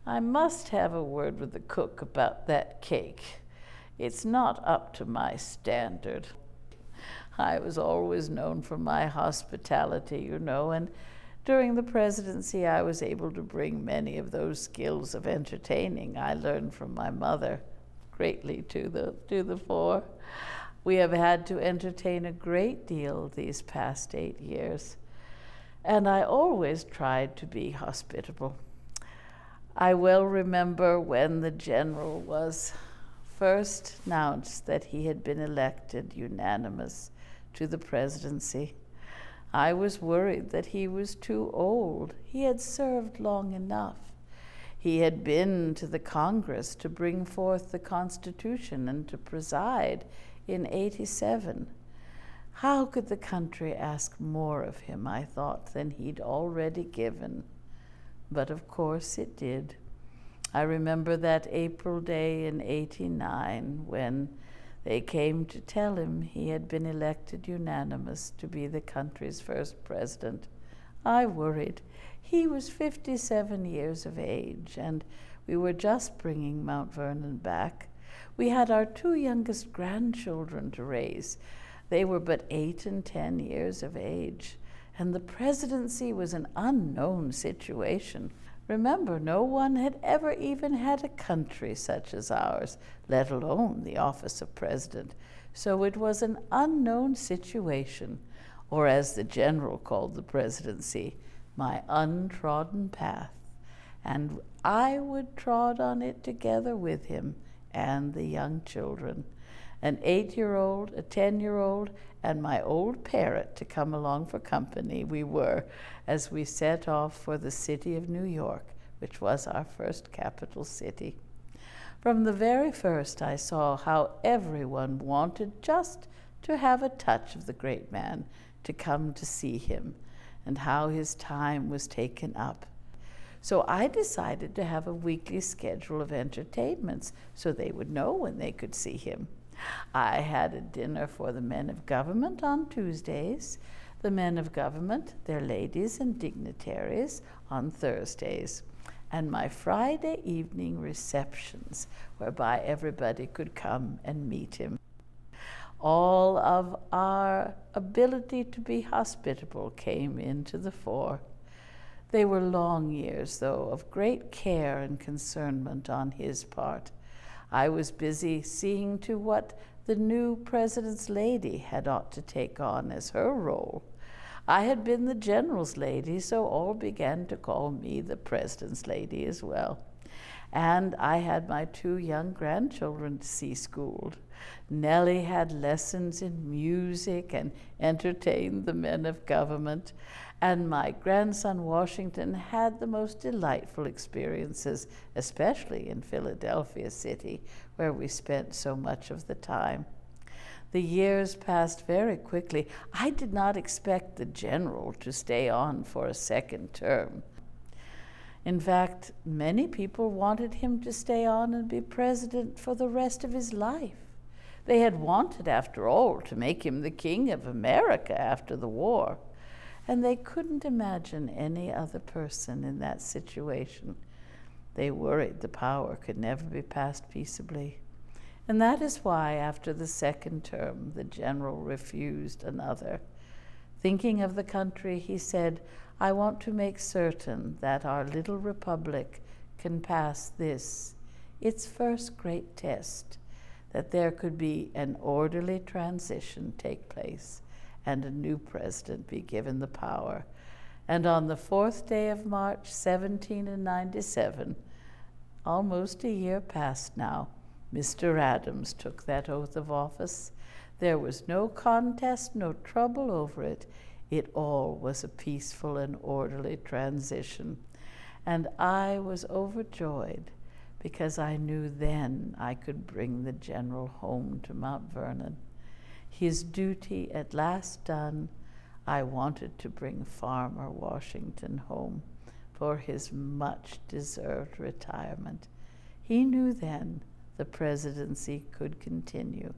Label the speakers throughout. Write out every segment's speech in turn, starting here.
Speaker 1: I must have a word with the cook about that cake. It's not up to my standard. I was always known for my hospitality, and during the presidency I was able to bring many of those skills of entertaining I learned from my mother greatly to the fore. We have had to entertain a great deal these past 8 years, and I always tried to be hospitable. I well remember when the general was first announced that he had been elected unanimous to the presidency. I was worried that he was too old. He had served long enough. He had been to the Congress to bring forth the Constitution and to preside in '87. How could the country ask more of him, I thought, than he'd already given? But of course it did. I remember that April day in '89 when they came to tell him he had been elected unanimous to be the country's first president. I worried. He was 57 years of age, and we were just bringing Mount Vernon back. We had our 2 youngest grandchildren to raise. They were but 8 and 10 years of age, and the presidency was an unknown situation. Remember, no one had ever even had a country such as ours, let alone the office of president. So it was an unknown situation, or as the general called the presidency, my untrodden path. And I would trod on it together with him and the young children. An 8-year-old, a 10-year-old, and my old parrot to come along for company we were as we set off for the city of New York, which was our first capital city. From the very first, I saw how everyone wanted just to have a touch of the great man, to come to see him, and how his time was taken up. So I decided to have a weekly schedule of entertainments so they would know when they could see him. I had a dinner for the men of government on Tuesdays, the men of government, their ladies and dignitaries, on Thursdays, and my Friday evening receptions, whereby everybody could come and meet him. All of our ability to be hospitable came into the fore. They were long years, though, of great care and concernment on his part. I was busy seeing to what the new president's lady had ought to take on as her role. I had been the general's lady, so all began to call me the president's lady as well. And I had my 2 young grandchildren to see schooled. Nellie had lessons in music and entertained the men of government, and my grandson Washington had the most delightful experiences, especially in Philadelphia City, where we spent so much of the time. The years passed very quickly. I did not expect the general to stay on for a 2nd term. In fact, many people wanted him to stay on and be president for the rest of his life. They had wanted, after all, to make him the king of America after the war, and they couldn't imagine any other person in that situation. They worried the power could never be passed peaceably. And that is why, after the 2nd term, the general refused another. Thinking of the country, he said, "I want to make certain that our little republic can pass this, its first great test, that there could be an orderly transition take place and a new president be given the power." And on the 4th day of March, 1797, almost a year past now, Mr. Adams took that oath of office. There was no contest, no trouble over it. It all was a peaceful and orderly transition. And I was overjoyed because I knew then I could bring the general home to Mount Vernon. His duty at last done, I wanted to bring Farmer Washington home for his much-deserved retirement. He knew then the presidency could continue.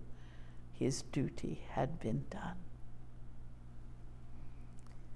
Speaker 1: His duty had been done.